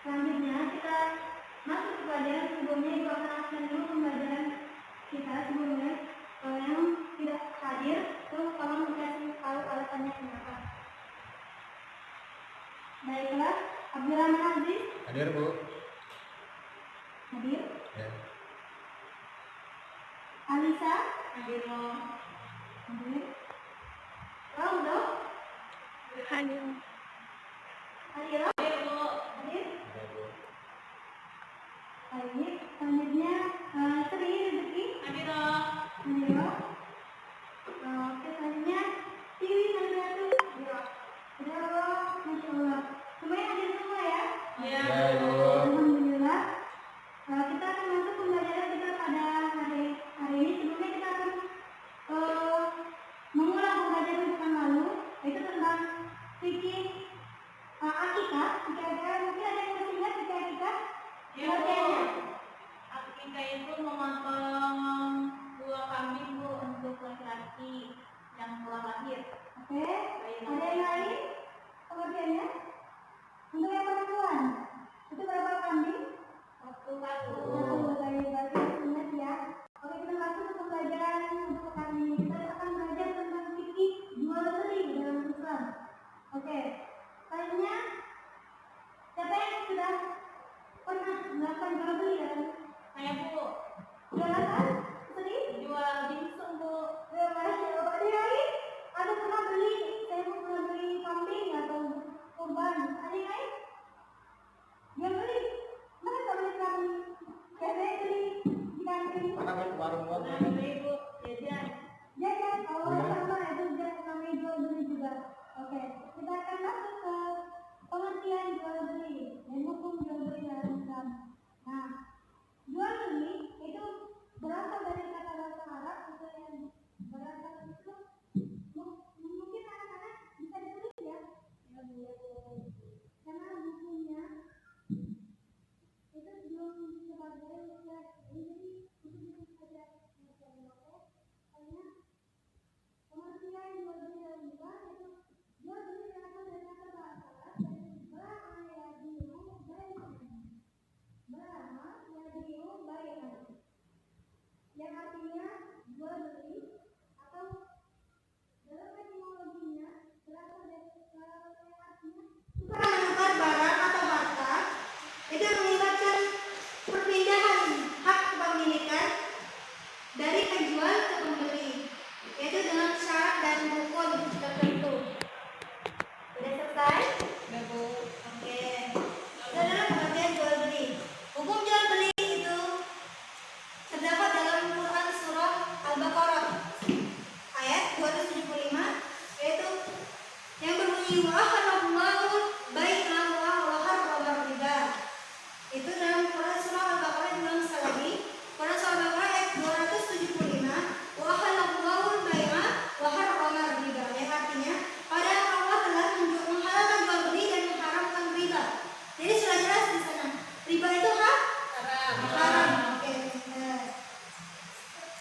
Selanjutnya kita masuk ke pelajaran. Sebelumnya Ibu akan absen dulu pembelajaran kita sebelumnya. Kalau yang tidak hadir, terus tolong dikasih tahu alasannya kenapa. Baiklah, Abdurrahman Aziz. Hadir, Bu. Hadir. Ya. Alisa. Hadir. Hadir. Raudo. Hadir. Hadir. Hadir. Baik, selanjutnya Sri Rezeki. Hadir. Hadir. Oke, selanjutnya Tiwi Sanjatu. Hadir. Hadir. Masya Allah. Semuanya hadir semua ya? Ya, Bu. Alhamdulillah. Kita akan masuk pembelajaran kita pada hari ini. Sebelumnya kita akan mengulang pembelajaran pekan lalu, yaitu tentang fikih akikah. Kira-kira mungkin ada yang masih ingat fikih akikah? Ya, Bu. Akikah itu memotong dua kambing, Bu, untuk laki-laki yang telah lahir. Oke. Ada yang lain pengertiannya? Untuk yang perempuan itu berapa kambing? Satu kali. Baik, ingat ya. Oke, kita masuk ke pembelajaran untuk pekan ini. Kita akan belajar tentang fikih jual beli dalam Islam. Oke. Selanjutnya, siapa yang sudah pernah melakukan jual beli ya? Saya, Bu. Silakan, Sri. Jual dimsum, Bu. Ada yang lain? Ada pernah beli? Saya mau pernah beli kambing atau kurban? Ada yang lain? Jual beli? Mana kalau beli kambing? Biasanya beli di kambing. Mana kan warung-warung? Nah, Bu, jajan. Jajan, sama itu namanya jual beli juga. Oke, kita akan masuk ke pengertian jual beli dan hukum jual beli dalam Islam. Nah, jual beli itu berasal dari kata bahasa Arab itu yang berasal itu mungkin anak-anak bisa ditulis ya. Karena bukunya itu belum sebagai jadi itu saja hanya pengertian jual beli dalam Islam itu jual beli berasal dari kata bahasa Arab yaitu bayan, yang artinya jual beli atau dalam etimologinya berasal dari yang artinya tukar menukar barang atau harta. Itu melibatkan perpindahan hak kepemilikan dari penjual ke pembeli, yaitu dengan syarat dan rukun tertentu. Sudah selesai? Ya, Bu. Oke. Itu adalah pengertian jual beli. Hukum jual beli itu terdapat dalam Quran surah Al-Baqarah ayat 275, yaitu yang berbunyi wa ahallallahu bai'a wa harrama riba. Itu dalam Quran surah Al-Baqarah diulang sekali lagi. Quran surah Al-Baqarah ayat 275, wa ahallallahu bai'a wa harrama riba. Yang artinya padahal Allah telah menghalalkan jual beli dan mengharamkan riba. Jadi sudah jelas di sana. Riba itu haram. Oke.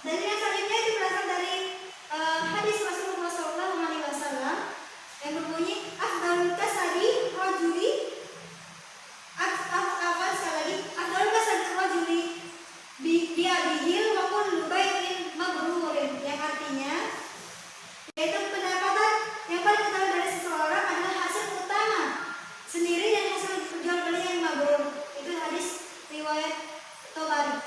Dan yang selanjutnya itu berasal dari hadis Rasulullah SAW yang berbunyi afdalul kasadi rajuli afdalul kasadi rajuli biabihil wa kullu bai'in mabrurin, yang artinya yaitu pendapatan yang paling utama dari seseorang adalah hasil utama sendiri dan hasil jual beli yang mabrur. Itu hadis riwayat Tabari.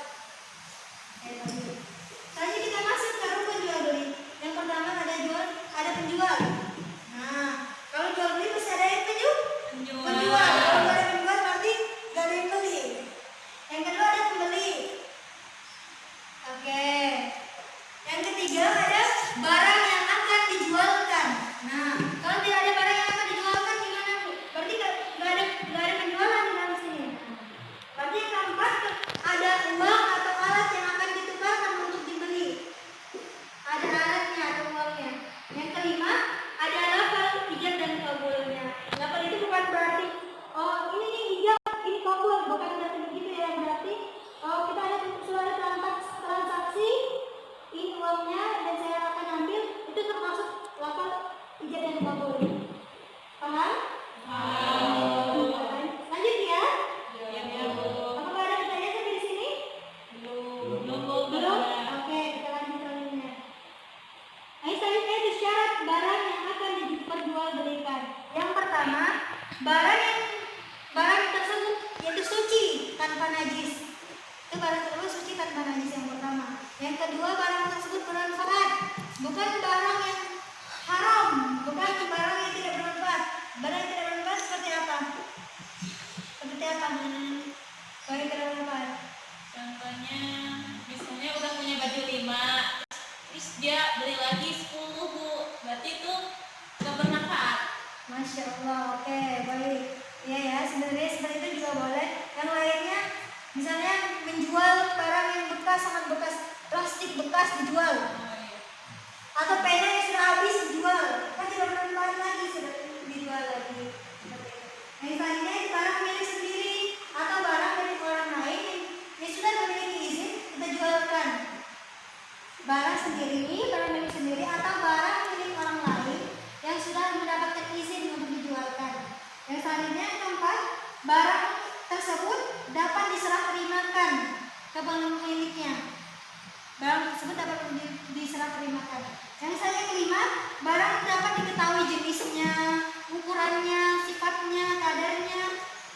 Selanjutnya kita masuk ke rukun jual beli. Yang pertama ada penjual. Nah, kalau jual nggak boleh. Paham? Lanjut ya. Apakah ada pertanyaan sampai di sini? Belum? Oke, kita lanjut selanjutnya. Nah, selanjutnya itu syarat barang yang akan diperjualbelikan. Yang pertama, barang tersebut yaitu suci tanpa najis. Itu barang tersebut suci tanpa najis yang pertama. Yang kedua, barang tersebut bermanfaat, bukan barang yang haram, bukan barang yang tidak bermanfaat. Barang yang tidak bermanfaat seperti apa? Seperti apa? Barang yang tidak bermanfaat. Contohnya, misalnya udah punya baju 5, terus dia beli lagi 10 Bu, berarti itu gak bermanfaat. Masya Allah, oke, baik. Iya ya, sebenarnya seperti itu juga boleh. Yang lainnya, misalnya menjual barang yang bekas, sangat bekas, plastik bekas dijual, atau pena yang sudah habis dijual, kan tidak bermanfaat lagi, sudah dijual lagi. Yang lainnya barang milik sendiri atau barang milik orang lain yang sudah memiliki izin kita jualkan. Barang milik sendiri atau barang milik orang lain yang sudah mendapatkan izin untuk dijualkan. Yang selanjutnya yang keempat, barang tersebut dapat diserah terimakan ke pemiliknya. Barang tersebut dapat diserah terimakan. Yang selanjutnya kelima, barang dapat diketahui jenisnya, ukurannya, sifatnya, kadarnya.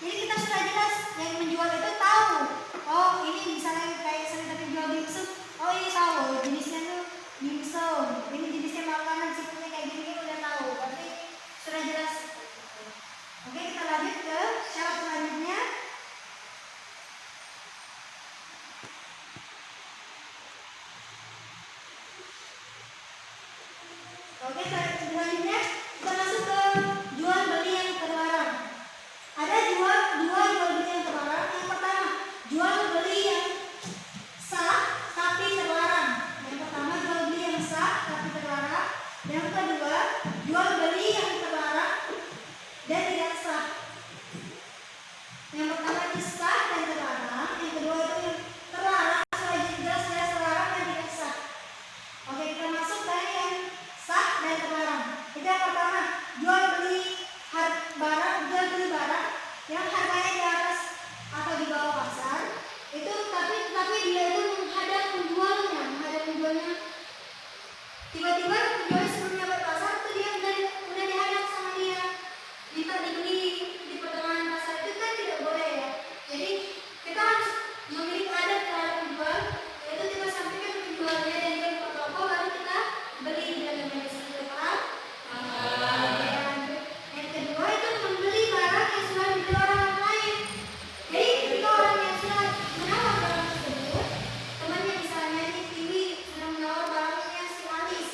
Jadi kita sudah jelas, yang menjual itu tahu. Oh, ini misalnya kayak sering tapi jual dimsum. Oh, ini tahu jenisnya tuh dimsum. Ini jenisnya makanan, sifatnya kayak gini udah tahu. Berarti sudah jelas. Oke, kita lanjut ke syarat selanjutnya. Oke, selanjutnya kita masuk ke jual beli yang terlarang. Ada dua jual beli yang terlarang. Yang pertama, jual beli yang sah tapi terlarang. Yang pertama, jual beli yang sah tapi terlarang. Yang kedua, jual beli yang terlarang dan tidak sah. Yang pertama itu sah dan terlarang. Yang kedua itu yang terlarang, jelas terlarang dan tidak sah. Oke, kita masuk dari yang sah dan terlarang. Itu yang pertama, jual beli barang yang harganya di atas atau di bawah pasar. Itu tapi dia itu menghadap penjualnya. Tiba-tiba penjual sebelumnya berpasar itu dia udah dihadap sama dia. Minta dibeli di pertengahan pasar itu kan tidak boleh ya. Jadi kita harus memiliki adat terhadap penjual, yaitu kita sampaikan ke penjualnya dan dia buka toko baru kita beli dan membeli sesuatu paham. Yang kedua itu membeli barang yang sudah dibeli orang lain. Jadi ketika orang yang sudah menawar barang tersebut, temannya misalnya ini Tiwi sudah menawar barangnya si Alis.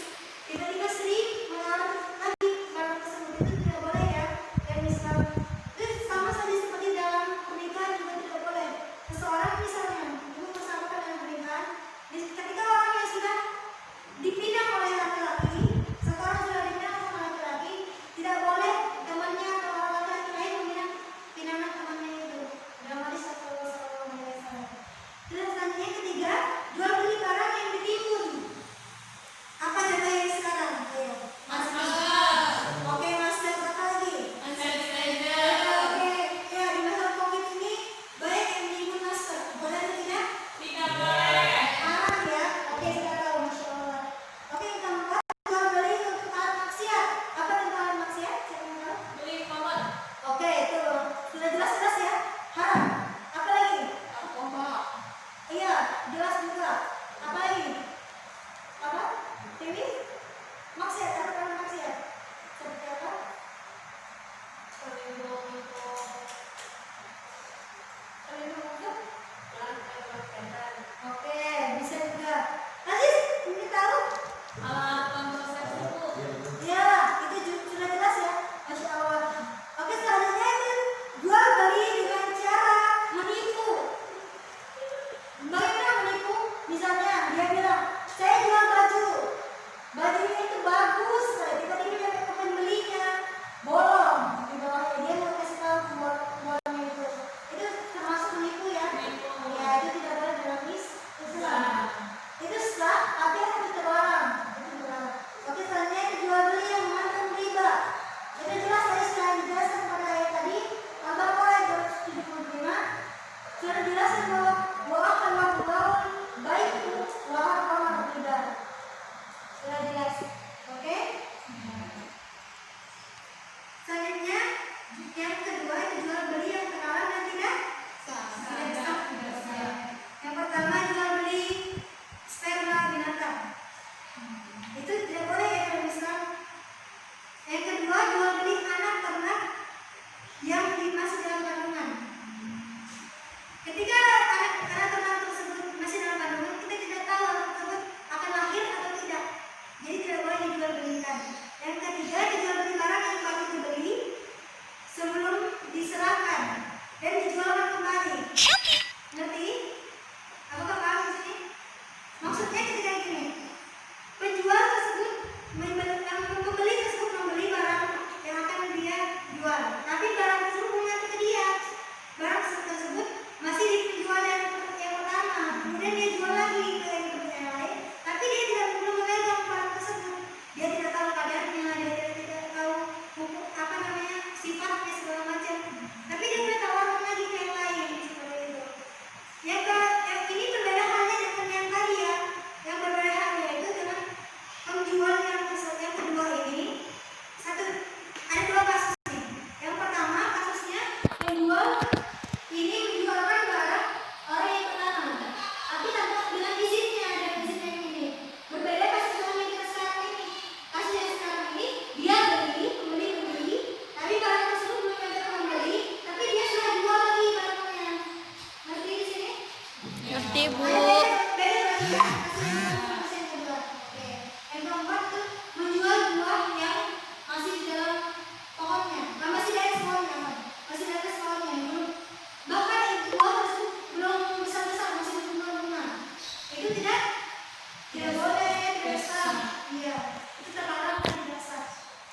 Iya, itu terlarang dan tidak sah.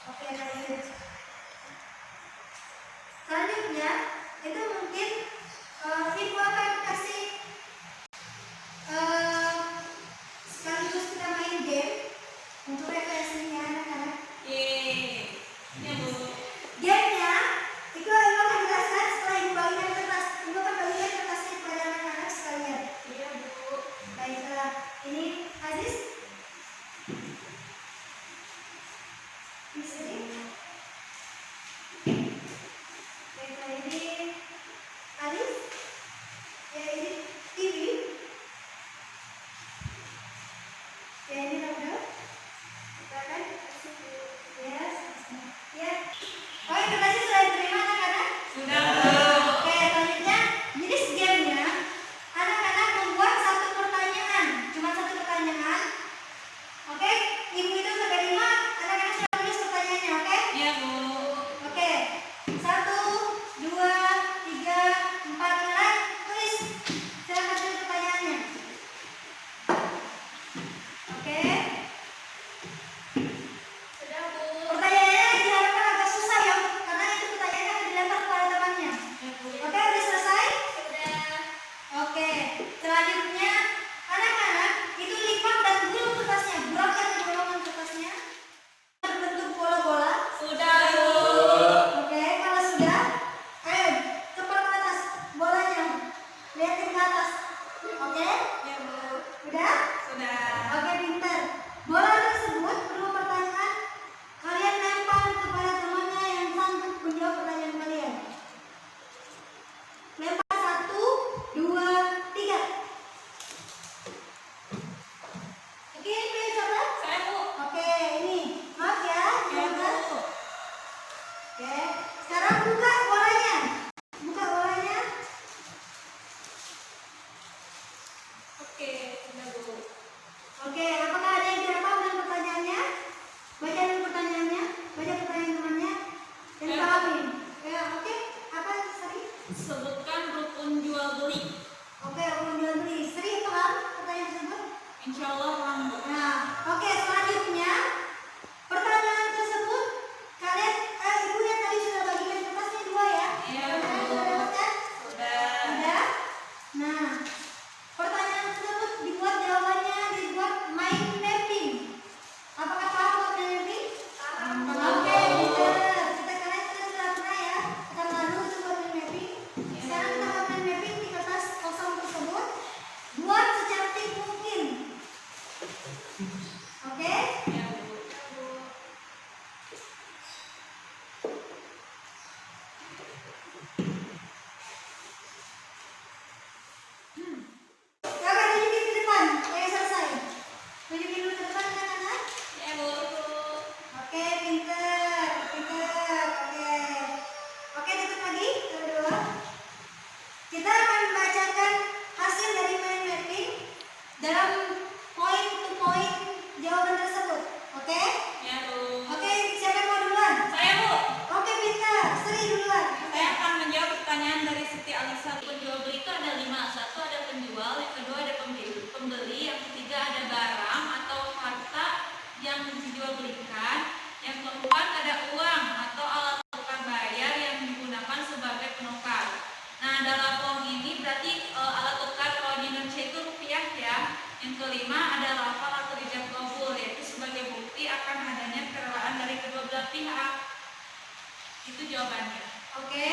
Oke, lanjut. Selanjutnya itu mungkin Ibu akan kasih sekaligus kita main game untuk refreshingnya anak-anak. Ya Bu. Gamenya itu Ibu akan jelaskan setelah Ibu bagikan kertas. Ibu akan bagikan kertasnya kepada anak-anak sekalian. Iya Bu. Baiklah, ini Aziz. Di sini. Baiklah, ini Aziz. Ya, ini TV. Ya, ini Nabila. Silakan. Ya, ya. Oh, ini kertasnya sudah diterima anak-anak? Sudah Bu. Oke, selanjutnya jenis gamenya anak-anak membuat satu pertanyaan, cuma satu pertanyaan. Oke, ibu itu sampai 5, anak-anak sudah tulis pertanyaannya, oke? Iya Bu. Oke, 1, 2, 3, 4, mulai tulis. Silakan tulis pertanyaannya. Oke, Sudah Bu. pertanyaannya diharapkan agak susah ya, karena itu pertanyaannya akan dilempar kepada temannya. Ya Bu. Oke, udah selesai? Sudah. Oke, selanjutnya anak-anak itu lipat dan gulung kertasnya, bulatkan golongan kertasnya berbentuk bola-bola. Sudah Bu. Oke, kalau sudah, ayo cepat ke atas bolanya, lihatin ke atas. Oke, Ya Bu. udah? Sudah. Oke, pintar. Bola tersebut perlu pertanyaan, kalian lempar kepada temannya yang sanggup menjawab pertanyaan kalian. Lempar 1, 2, 3. Oke, ini punya siapa? Saya Bu. Oke, ini maaf ya, Ya jangan. Bu. Oke, sekarang buka bolanya. Buka bolanya. Oke, sudah Bu. Oke, apakah ada yang tidak paham dengan pertanyaannya? Baca dulu pertanyaannya, baca pertanyaan temannya, dan Ya. pahamin. Ya, oke. Apa Sri? Sebutkan rukun jual beli. Oke, aku jual beli. Sri paham pertanyaan tersebut? Insya Allah paham Bu. Nah, oke, selanjutnya pertanyaan tersebut kalian ibu yang tadi sudah bagikan kertasnya 2 ya? Iya, Kalian Bu. sudah dapatkan? Sudah. Sudah? Nah, pertanyaan tersebut dibuat mind mapping. Apakah paham buat mind mapping? Paham. Oke, benar. Kita kalian sudah pernah ya? Kita lalu itu buat mind mapping. Sekarang kita buat mind mapping di kertas kosong tersebut. Buat secantik mungkin. Oke? Ya Bu. Kakak tunjukin ke depan. Selesai. Tunjukin dulu ke depan anak-anak. Ya Bu. Oke, pinter, pinter. Oke. Oke, tutup lagi. Kedua. Kita akan membacakan hasil dari mind mapping dalam point to point jawaban tersebut. Oke? Ya Bu. Oke, siapa yang mau duluan? Saya Bu. Oke, pinter. Sri duluan. Saya akan menjawab pertanyaan dari Siti Alisa. Penjual beli itu ada 5. 1 ada penjual, yang kedua ada pembeli, yang ketiga ada barang atau harta yang dijual belikan, yang keempat ada uang atau alat tukar bayar yang digunakan sebagai penukar. Nah, dalam uang ini berarti alat tukar kalau di Indonesia itu rupiah ya. Yang kelima ada lafal atau ijab kabul, yaitu sebagai bukti akan adanya kerelaan dari kedua belah pihak. Itu jawabannya. Oke.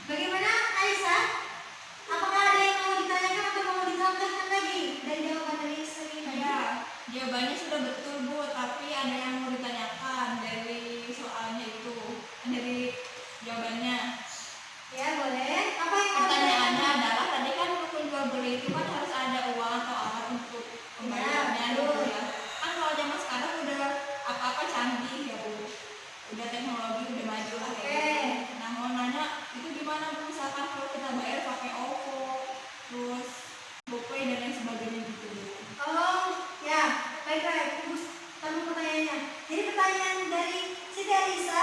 Bagaimana Aisyah? Apakah ada yang mau ditanyakan atau mau ditambahkan lagi dari jawaban dari Sri tadi? Ya, jawabannya sudah betul Bu, tapi ada yang mau ditanyakan dari soalnya itu, dari jawabannya. Ya, boleh. Apa yang mau Pertanyaannya ditanyakan? adalah tadi kan rukun jual beli itu kan harus ada uang atau alat untuk pembayarannya Ya, gitu betul. ya. Kan kalau zaman sekarang udah apa-apa canggih ya Bu, udah teknologi udah maju lah kayak Oke. gitu. Nah mau nanya itu gimana Bu, misalkan kalau kita bayar pakai OVO, terus GoPay dan lain sebagainya gitu Bu. Oh, ya. Baik. Ibu tamu pertanyaannya. Jadi pertanyaan dari Siti Alisa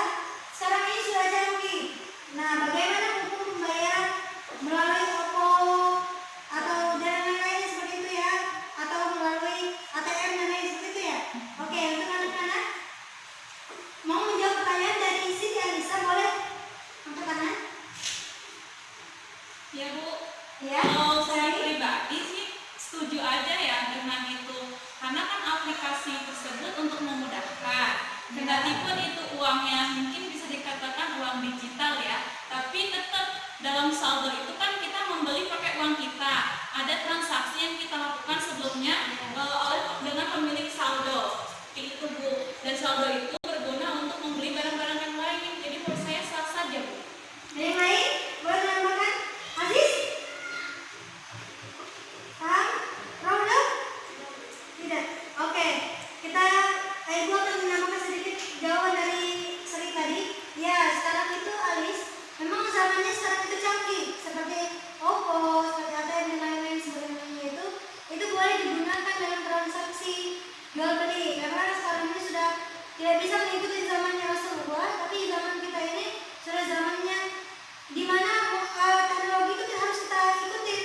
sekarang ini sudah canggih. Nah, bagaimana hukum pembayaran melalui OVO atau jalan lain seperti itu ya? Atau melalui ATM dan lain seperti itu ya? Oke, untuk Kendatipun itu uangnya mungkin bisa dikatakan uang digital ya, tapi tetap dalam saldo itu kan kita membeli pakai uang kita. Ada transaksi yang kita lakukan sebelumnya dengan pemilik saldo. Seperti itu Bu. Dan saldo itu berguna untuk membeli barang-barang yang lain. Jadi menurut saya sah saja Bu. Ada yang lain? Boleh menambahkan? Aziz? Paham? Rauda? Tidak. Oke. Kita Ibu akan menambahkan sedikit jawaban dari Sri tadi. Ya, sekarang itu Alis, memang zamannya sekarang itu canggih, seperti OVO, seperti ATM dan lain-lain sebagainya itu boleh digunakan dalam transaksi jual beli. Karena sekarang ini sudah tidak bisa mengikuti zamannya Rasulullah, tapi zaman kita ini sudah zamannya di mana teknologi itu harus kita ikutin.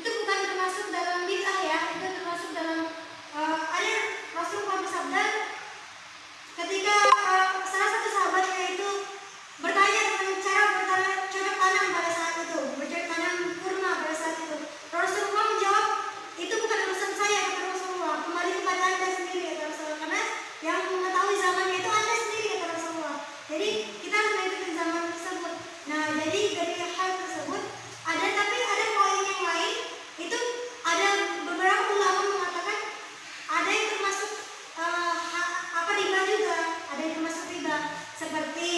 Itu bukan termasuk dalam bid'ah ya, itu termasuk dalam ada Rasulullah bersabda ketika salah satu sahabatnya itu bertanya tentang cara bercocok tanam pada saat itu, bercocok tanam kurma pada saat itu. Rasulullah menjawab, itu bukan urusan saya, kata Rasulullah, kembali kepada Anda sendiri, kata Rasulullah, karena yang mengetahui zamannya itu Anda sendiri, kata Rasulullah. Jadi kita harus mengikuti zaman tersebut. Nah, jadi dari hal tersebut tapi ada poin yang lain, itu ada beberapa ulama mengatakan ada yang termasuk riba juga, ada yang termasuk riba, seperti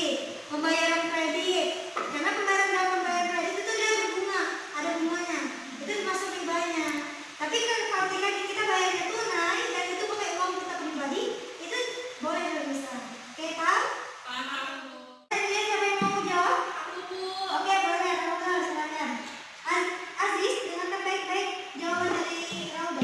pembayaran kredit. Karena pembayaran kredit itu dia berbunga, ada bunganya, itu termasuk ribanya. Tapi kan kalau kita bayarnya tunai dan itu pakai uang kita pribadi, itu boleh dan bisa. Oke, paham? Paham Bu. Jadi siapa yang mau jawab? Aku Bu. Oke, boleh, Rauda, silakan. Aziz, dengarkan baik-baik jawaban dari Rauda.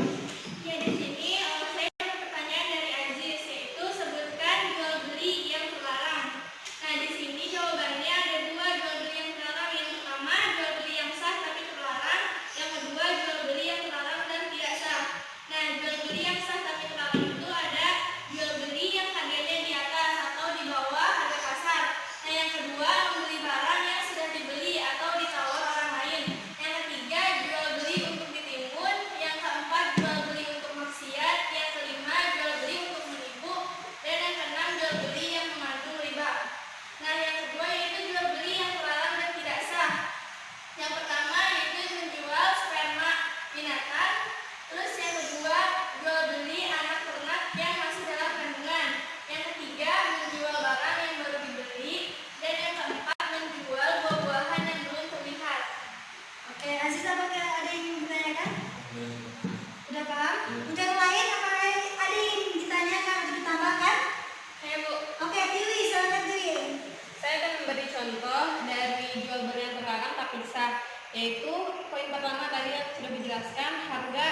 Ya, di sini saya ada pertanyaan dari Aziz, yaitu sebutkan jual beli yang terlarang. Nah, di sini jawabannya ada dua jual beli yang terlarang. Yang pertama, jual beli yang sah tapi terlarang. Yang kedua, jual beli yang terlarang dan tidak sah. Nah, jual beli yang sah tapi terlarang itu ada jual beli yang harganya di atas atau di bawah harga pasar. Nah, yang kedua, membeli barang yang sudah dibeli atau ditawar orang lain. Yang ketiga, jual beli untuk ditimbun. Yang keempat, jual beli untuk maksiat. Yang kelima, jual beli untuk menipu. Dan yang keenam, jual beli yang mengandung riba. Nah, yang kedua yaitu jual beli yang terlarang dan tidak sah. Yang pertama yaitu menjual sperma binatang. Terus yang kedua, jual beli anak ternak yang masih dalam kandungan. Yang ketiga, menjual barang yang baru dibeli. Dan yang keempat, menjual buah-buahan yang belum terlihat. Oke, Aziz, apakah ada yang ingin ditanyakan? Udah paham? Untuk yang lain, apakah ada yang ditanyakan atau ditambahkan? Saya Bu, Oke, Tiwi, silakan Tiwi. saya akan memberi contoh dari jual beli yang terlarang tapi sah, yaitu poin pertama tadi yang sudah dijelaskan, harga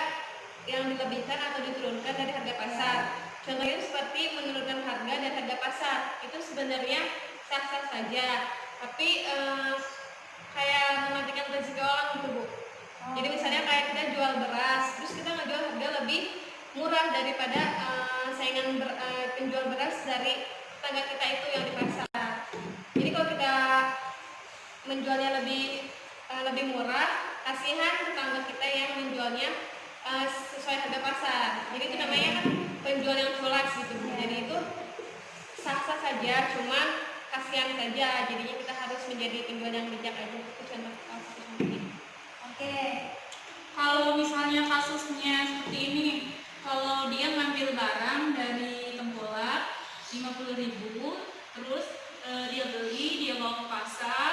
yang dilebihkan atau diturunkan dari harga pasar. Contohnya seperti menurunkan harga dan harga pasar, itu sebenarnya sah-sah saja, tapi kayak mematikan rezeki orang gitu Bu. Jadi misalnya kayak kita jual beras, terus kita ngejual harga lebih murah daripada penjual beras dari tetangga kita itu yang di pasar. Jadi kalau kita menjualnya lebih murah, kasihan tetangga kita yang menjualnya sesuai harga pasar. Jadi itu namanya kan penjual yang culas gitu Bu. Jadi itu sah-sah saja, cuman kasihan saja. Jadinya kita harus menjadi penjual yang bijak aja. Itu contohnya. Oke. Kalau misalnya kasusnya seperti ini, kalau dia ngambil barang dari tengkulak 50.000, terus dia beli, dia bawa ke pasar,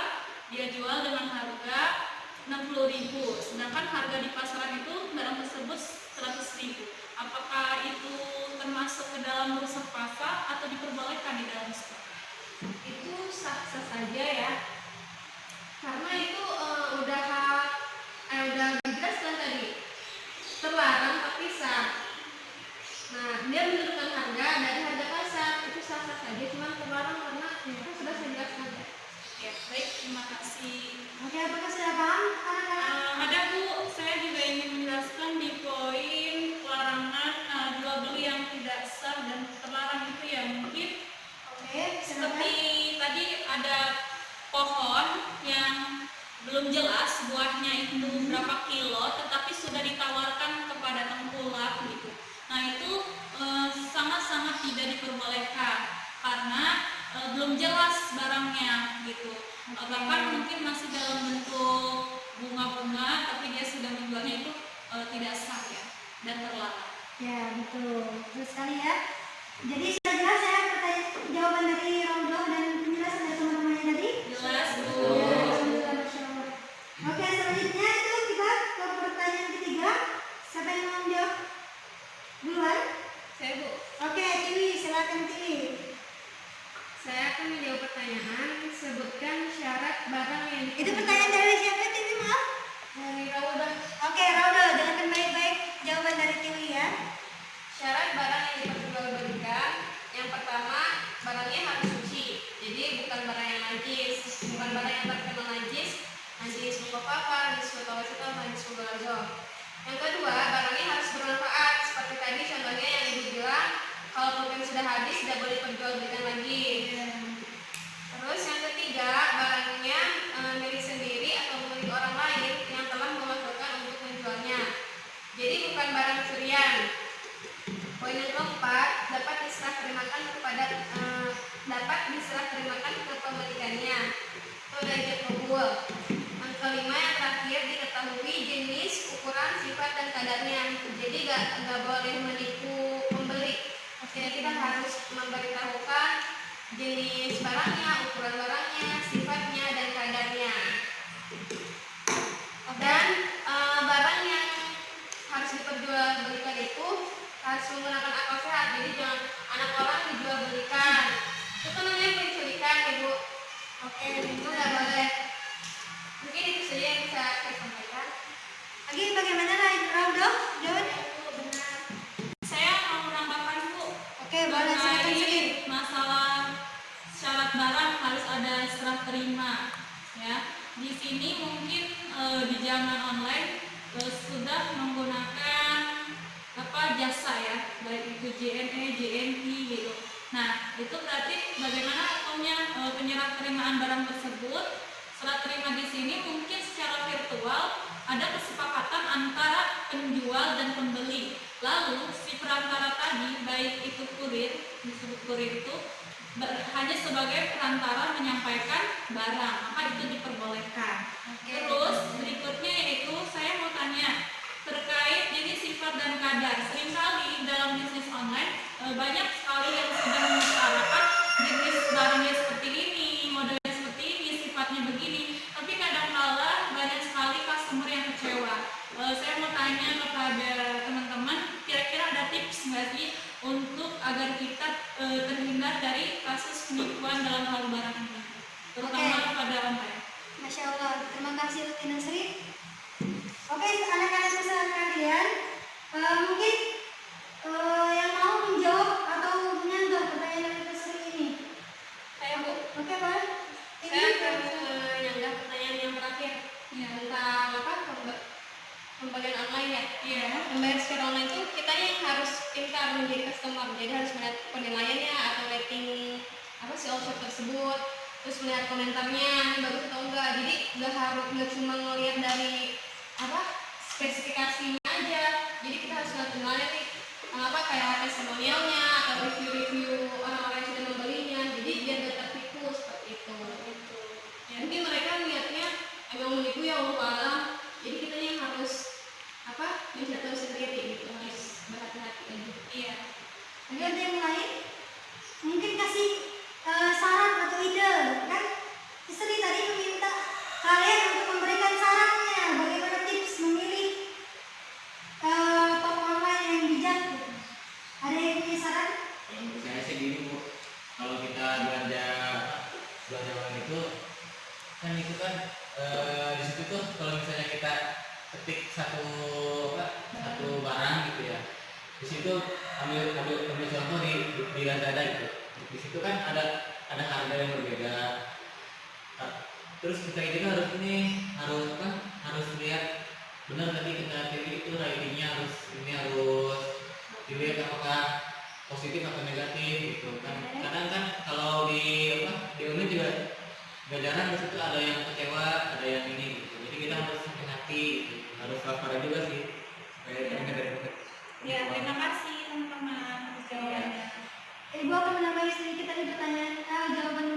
dia jual dengan harga 60.000, sedangkan harga di pasaran itu barang tersebut 100.000. Apakah itu termasuk ke dalam merusak pasar atau diperbolehkan di dalam stok? Itu sah-sah saja ya, karena itu udah dijelaskan tadi, terlarang tapi sah. Nah, dia menurunkan harga dari harga pasar, itu sah-sah saja, cuma terlarang karena itu sudah saya jelaskan. Ya, baik, terima kasih. Oke, apakah sudah paham anak-anak? Ada Bu, saya juga ingin menjelaskan di poin larangan jual beli yang tidak sah dan terlarang itu ya, mungkin Oke, seperti silakan. tadi ada pohon yang belum jelas buahnya itu berapa kilo, tetapi sudah ditawarkan kepada tengkulak gitu. Nah itu sangat-sangat tidak diperbolehkan. jelas barangnya gitu. Bahkan mungkin masih dalam bentuk bunga-bunga tapi dia sudah menjualnya itu tidak sah ya dan terlarang. Ya, betul. Betul sekali ya. Jadi sudah jelas ya jawaban dari Rondo dan penjelasan dari teman-temannya tadi? Jelas, Bu. Ya, alhamdulillah, Masya Allah. Oke, selanjutnya itu kita ke pertanyaan ketiga. Siapa yang mau jawab duluan? Saya, Bu. Oke, Tiwi, silakan Tiwi. Saya akan menjawab pertanyaan. Sebutkan syarat barang yang Itu pertanyaan dari siapa, Tiwi, maaf? dari Rauda. Oke, Rondo, dengarkan baik-baik jawaban dari Tiwi ya. Syarat barang yang diperjualbelikan, yang pertama barangnya harus suci. Jadi bukan barang yang najis, bukan barang yang terkena najis mukafafar, najis mutawasithah, najis mughaladzah. Yang kedua, barangnya harus bermanfaat. Seperti tadi contohnya yang Ibu bilang, kalau pulpen sudah habis tidak boleh diperjualbelikan lagi. Terus yang ketiga, barangnya milik sendiri atau milik orang lain yang telah memasukkan untuk menjualnya. Jadi bukan barang curian. Poin yang keempat, dapat diserah terimakan kepemilikannya. Itu dari kabul. Yang kelima yang terakhir, diketahui jenis, ukuran, sifat dan kadarnya. Jadi nggak boleh menipu pembeli. Jadi kita harus memberitahukan jenis barangnya, ukuran barangnya, sifatnya dan kadarnya. Dan barang yang harus diperjualbelikan itu harus menggunakan akal sehat. Jadi jangan anak orang dijual belikan. Itu namanya penculikan, Ibu. Oke, itu nggak boleh. Mungkin itu saja yang bisa saya sampaikan. Lagi bagaimana Rondo? Jawabannya? Benar. Saya mau menambahkan, Bu. Oke, boleh silakan sedikit. Terkait masalah syarat barang harus ada serah terima ya. Di sini mungkin di zaman online sudah menggunakan jasa ya, baik itu JNE, JNI gitu. Nah, itu berarti bagaimana hukumnya penyerah terimaan barang tersebut? Serah terima di sini mungkin secara virtual ada kesepakatan antara penjual dan pembeli. Lalu si perantara tadi, baik itu kurir, disebut kurir itu hanya sebagai perantara menyampaikan barang, maka itu diperbolehkan. Terus berikutnya yaitu saya mau tanya terkait jenis, sifat dan kadar. Seringkali dalam bisnis online banyak sekali yang sudah mengutarakan jenis barangnya seperti ini, modelnya seperti ini, sifatnya begini, tapi kadang kala banyak sekali customer yang kecewa. Saya mau tanya kepada teman-teman, kira-kira ada tips nggak sih untuk agar kita terhindar dari kasus penipuan dalam hal barang ini, terutama pada online? Masya Allah, terima kasih Rutina Sri. Oke, anak-anak sekalian, mungkin yang mau menjawab atau menyanggah pertanyaan dari Sri ini. Saya, Bu. Oke, Pak. Saya akan menyanggah pertanyaan yang terakhir tentang pembagian online ya. Iya. Membayar secara online itu kita yang harus pintar menjadi customer. Jadi harus melihat penilaiannya atau rating si all-shop tersebut. Terus melihat komentarnya ini bagus atau enggak. Jadi nggak cuma ngelihat dari spesifikasinya aja. Jadi kita harus lihat penilaian nih kayak testimonialnya atau review orang-orang yang sudah membelinya. Jadi biar nggak tertipu seperti itu. Ya, mungkin mereka lihatnya emang menipu ya Allah alam. Jadi kita yang harus mencatat sendiri gitu, harus berhati-hati aja. Iya. Mungkin ada yang lain? Mungkin kasih saran atau ide, kan? Sri tadi meminta kalian untuk memberikan sarannya, bagaimana tips memilih toko online yang bijak. Ada yang punya saran? Menurut saya sih gini, Bu, kalau kita belanja online itu kan di situ tuh kalau misalnya kita ketik satu barang gitu ya, di situ ambil contoh di Lazada gitu, di situ kan ada harga yang berbeda. Terus kita itu harus lihat benar tadi kita pilih itu ratingnya harus dilihat apakah positif atau negatif gitu kan. Kadang kan kalau di online juga gak jarang di situ ada yang kecewa, ada yang ini gitu. Jadi kita harus hati-hati gitu. Harus waspada juga sih supaya terhindar dari Ya, terima kasih teman-teman jawabannya. Ibu akan menambahi sedikit tadi pertanyaan jawaban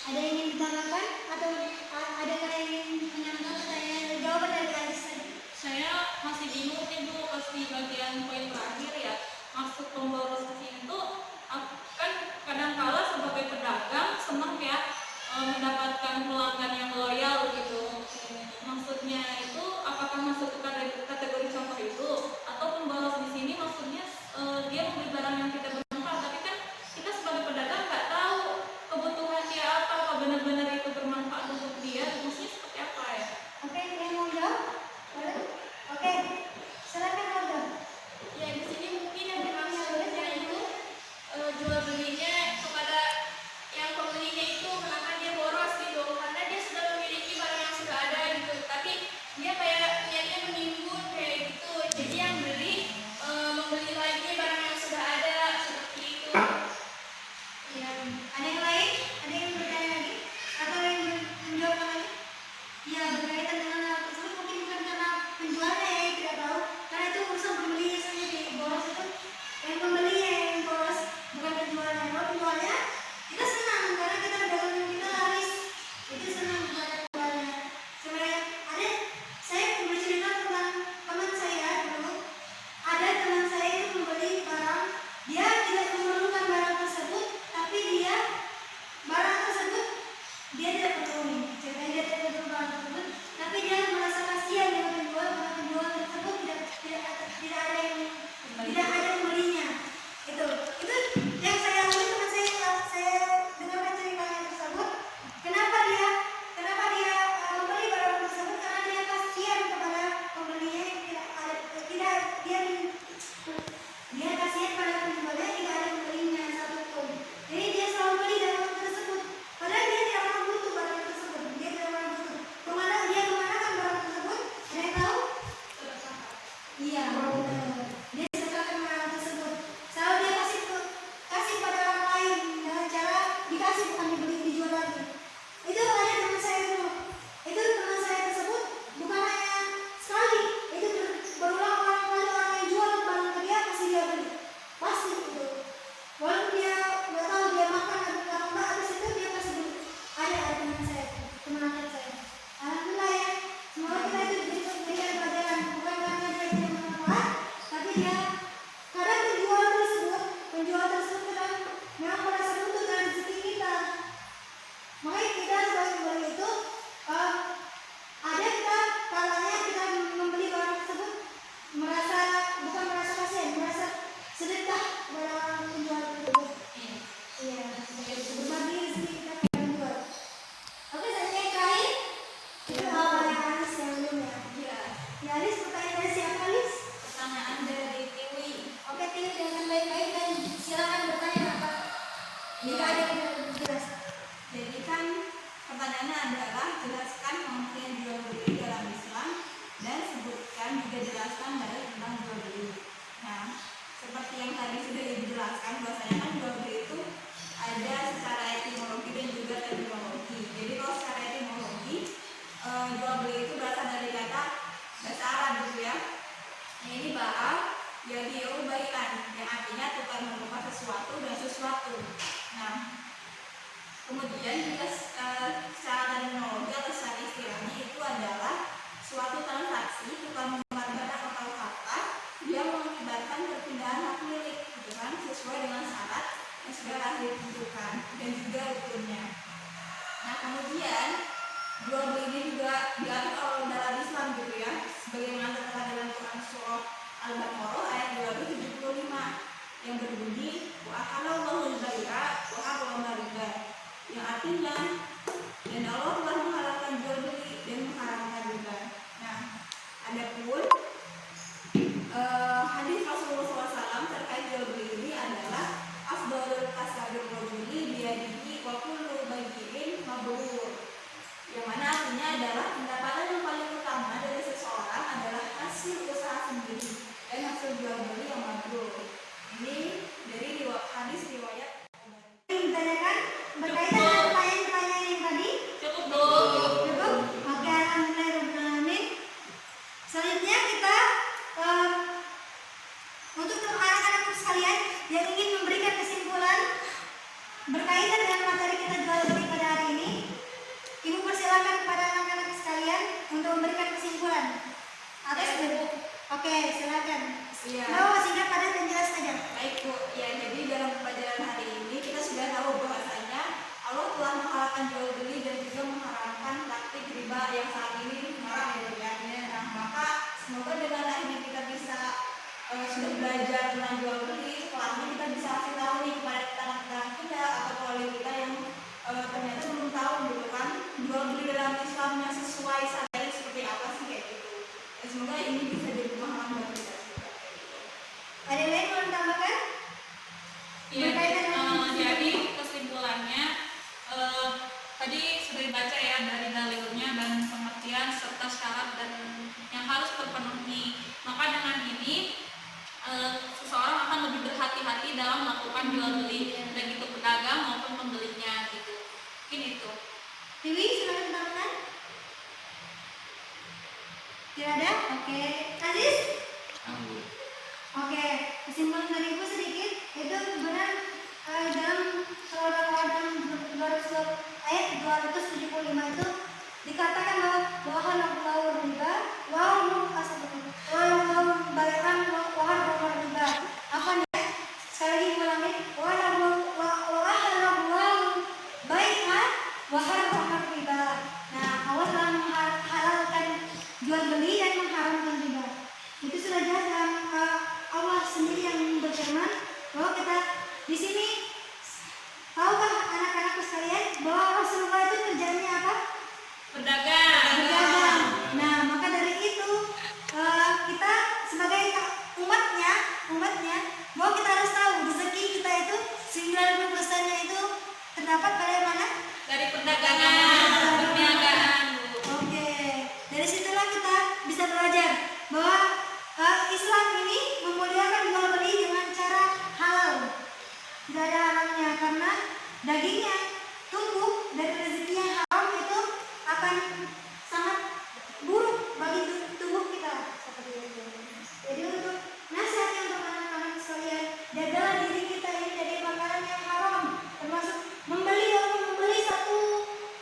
Ada yang ingin ditambahkan atau ada yang ingin menambah pertanyaan jawaban dari Aziz tadi? Saya masih bingung nih Bu, pas di bagian poin terakhir ya, maksud pemboros di sini tuh kan kadangkala sebagai pedagang senang ya mendapatkan pelanggan yang loyal gitu. Maksudnya itu apakah masuk ke kategori contoh itu, atau pemboros di sini maksudnya dia membeli barang yang tidak bermanfaat, tapi kan kita sebagai pedagang nggak tahu kebutuhan dia apa benar-benar itu bermanfaat untuk dia, maksudnya seperti apa ya? Oke, yang mau jawab? Boleh? Oke, silakan Olga. Ya di sini mungkin yang dimaksudnya itu jual belinya kepada yang pembelinya itu kenapa dia boros gitu, karena dia sudah memiliki barang yang sudah ada gitu, tapi dia kayak niatnya menimbun kayak gitu, jadi yang beli membeli lagi barang yang sudah ada seperti itu. Ya, ada yang lain? Ada yang bertanya lagi? Atau yang menjawab lagi? Ya, berkaitan dengan hal tersebut mungkin bukan karena penjualnya yang tidak tahu, karena itu urusan pembelinya sendiri. Boros itu yang pembelinya yang boros, bukan penjualnya. Kalau penjualnya kita senang karena kita dagangan kita laris, itu senang kepada penjualnya. Sebenarnya saya bercerita tentang teman saya dulu. Ada teman saya itu membeli barang, dia tidak memerlukan barang tersebut, tapi barang tersebut dia tidak perlu. Ceritanya dia tidak perlu barang tersebut, tapi dia merasa kasihan dengan penjual karena penjual tersebut tidak ada pembelinya. Itu yang saya alami, teman saya dengarkan ceritanya tersebut. Kenapa dia membeli barang tersebut? Karena dia kasihan kepada pembelinya yang dia kasihan pada penjualnya tidak ada pembelinya satupun. Jadi dia selalu beli barang tersebut. Padahal dia tidak pernah butuh barang tersebut. Dia tidak pernah butuh. Dia kemanakan barang tersebut? Ada yang tahu? Iya, dia sedekahkan barang tersebut. Selalu dia kasih pada orang lain dengan cara dikasih, bukan dijual lagi. Itu hanya teman saya dulu. Itu teman saya tersebut bukan hanya sekali. Itu berulang-ulang kali orang yang jual barang ke dia pasti dia beli. Pasti itu. Walaupun dia nggak tahu dia makan atau enggak, habis itu dia pasti beli. Ada teman saya, teman anak saya. Alhamdulillah ya. Semoga kita itu diberikan pelajaran, bukan karena dia tidak bermanfaat, tapi dia kadang penjual tersebut kadang memang merasa butuh dengan rezeki kita. Makanya kita sebagai pembeli itu ada kalanya kita membeli barang tersebut bukan merasa kasihan, merasa sedekah kepada orang penjual tersebut. Iya, berbagi rezeki kita kepada penjual. Oke, saya yang terakhir itu yang Alis yang belum ya. Ya Alis, pertanyaan dari siapa Alis? Pertanyaan dari Tiwi. Oke, Tiwi dengan baik-baik dan silakan bertanya apa jika ada yang tidak jelas. Jadi kan pertanyaannya adalah jelaskan pengertian jual beli dalam Islam dan sebutkan juga jelaskan dari tentang jual beli. Nah, seperti yang tadi sudah dijelaskan, bahwasanya kan jual beli itu ada secara etimologi dan juga terminologi. Jadi kalau secara etimologi jual beli itu berasal dari kata bahasa Arab gitu ya. Nah, ini ba'a jadi bai'an yang artinya tukar menukar sesuatu dan sesuatu. Nah, kemudian juga secara terminologi atau secara istilahnya itu adalah suatu transaksi tukar menukar barang atau harta yang mengakibatkan perpindahan hak milik, gitu kan, sesuai dengan syarat yang sudah telah ditentukan dan juga rukunnya. Nah, kemudian jual beli ini juga diatur oleh dalam Islam gitu ya, sebagaimana tertera dalam Quran surah Al-Baqarah ayat 275 yang berbunyi wa ahallallahu al-bai'a wa harrama riba, yang artinya dan Allah telah menghalalkan jual beli dan mengharamkan riba. Nah, adapun hadis Rasulullah SAW terkait jual beli ini adalah afdhalul kasabir rajuli biyadihi wa kullu bai'in mabrur, yang mana artinya adalah pendapatan yang paling utama dari seseorang adalah hasil usaha sendiri dan hasil jual beli yang mabrur. Ini dari hadis riwayat Ditanyakan berkaitan dengan pertanyaan-pertanyaan yang tadi. cukup. Cukup? Oke, alhamdulillah. Selanjutnya kita untuk anak-anak sekalian yang ingin memberikan kesimpulan berkaitan dengan materi kita jual beli pada hari ini, persilakan kepada anak-anak sekalian untuk memberikan kesimpulan atas buku. Oke, silakan. Iya. Mau singkat padat dan jelas saja. Baik Bu, ya jadi dalam pelajaran hari ini kita sudah tahu bahwasanya Allah telah menghalalkan jual beli dan juga mengharamkan praktik riba yang saat ini marak ya Bu ya. Nah maka semoga dengan akhirnya kita bisa sudah belajar tentang jual beli, setelahnya kita bisa kasih tahu nih kepada teman-teman kita atau keluarga kita yang ternyata belum tahu gitu kan jual beli dalam Islam yang sesuai syariat seperti apa sih kayak gitu. Dan semoga ini bisa jadi pemahaman bagi kita juga. Ada yang lain mau ditambahkan? Iya, Berkaitan dengan jadi kesimpulannya tadi sudah dibaca ya dari dalilnya dan pengertian serta syarat dan yang harus terpenuhi. Maka dengan ini seseorang akan lebih berhati-hati dalam melakukan jual beli baik itu pedagang maupun pembelinya gitu. Mungkin itu. Dewi, silakan ditambahkan. Tidak ada? Oke. Aziz? Anggur. Oke, kesimpulan dari Ibu sedikit itu benar dalam surah Al-Qadam ayat 275 itu dikatakan bahwa halal riba wa haram bay'an wa haram riba. Apa nih? Sekali lagi ulangi. Wa haram bay'an wa haram riba. Nah, Allah telah menghalalkan jual beli dan mengharamkan riba. Itu sudah jelas dalam Allah sendiri yang berfirman bahwa kita di sini tahukah anak-anakku sekalian bahwa Rasulullah itu kerjanya apa? Berdagang. Nah, maka dari itu kita sebagai umatnya bahwa kita harus tahu rezeki kita itu 90%-nya itu terdapat pada mana? Dari perdagangan, perniagaan. Oke, dari situlah kita bisa belajar bahwa Islam ini memuliakan jual beli dengan cara halal. Tidak ada haramnya karena dagingnya tumbuh dari rezeki yang haram itu akan sangat buruk bagi tubuh kita seperti itu. Jadi untuk nasihatnya untuk anak-anak sekalian, jagalah diri kita ini dari makanan yang haram, termasuk membeli satu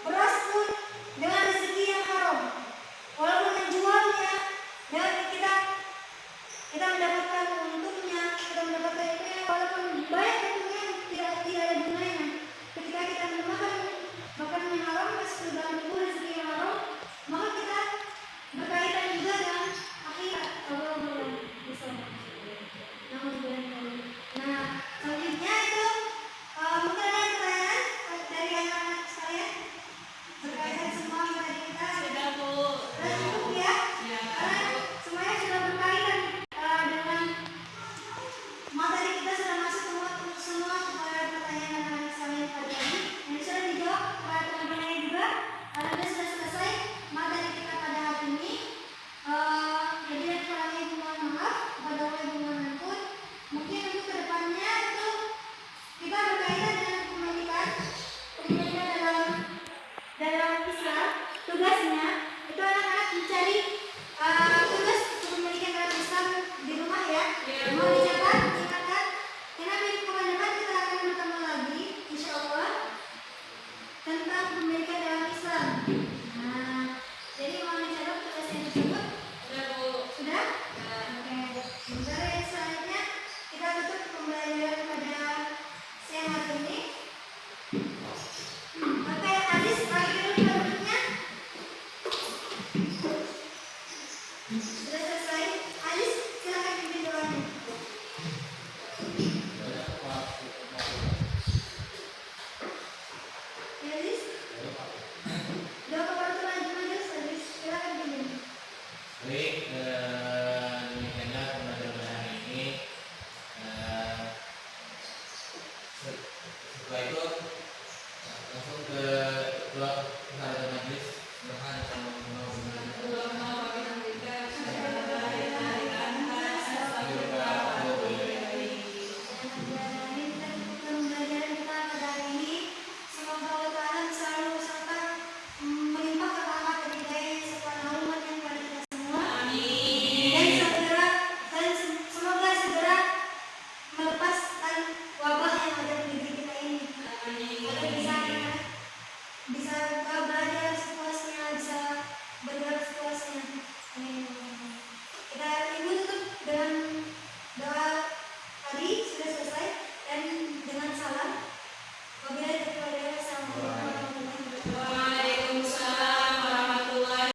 beras pun dengan rezeki yang haram. Walaupun menjualnya dan kita mendapatkan untungnya, kita mendapatkan itu walaupun banyak untungnya tidak ada gunanya. Ketika kita memakan makanan yang haram, masuk ke dalam tubuh rezeki yang haram, maka kita berkaitan juga dengan akhirat. Allah bisa. Nah, selanjutnya itu mungkin ada pertanyaan dari anak-anak sekalian berkaitan semua kepada kita. Sudah Bu. Sudah cukup ya? Ya. Karena semuanya sudah berkaitan dengan materi kita sudah masuk semua kepada pertanyaan anak-anak sekalian pada tadi yang sudah dijawab kepada teman-teman juga. Alhamdulillah sudah selesai materi kita pada hari ini. Jadi yang Ibu mohon maaf kepada Allah Ibu mohon ampun. Mungkin untuk kedepannya itu kita berkaitan dengan kepemilikan dalam Islam. Tugasnya itu anak-anak mencari tugas kepemilikan dalam Islam di rumah ya. Mau dicatat, diingatkan. Karena minggu depan kita akan bertemu lagi, insya Allah, tentang kepemilikan dalam Islam. Nah, jadi mau dicatat tugas yang tersebut. Sudah Bu. Sudah? Oke. Sebentar yang selanjutnya kita tutup pembelajaran pada siang hari ini. Oke, Aziz, lagi dulu berikutnya. Sudah selesai. Aziz, silakan pimpin doanya. Ya, Aziz. Doa kepada Tuhan Aziz, silakan pimpin. Baik, demikianlah pembelajaran hari ini. Setelah itu langsung ke dua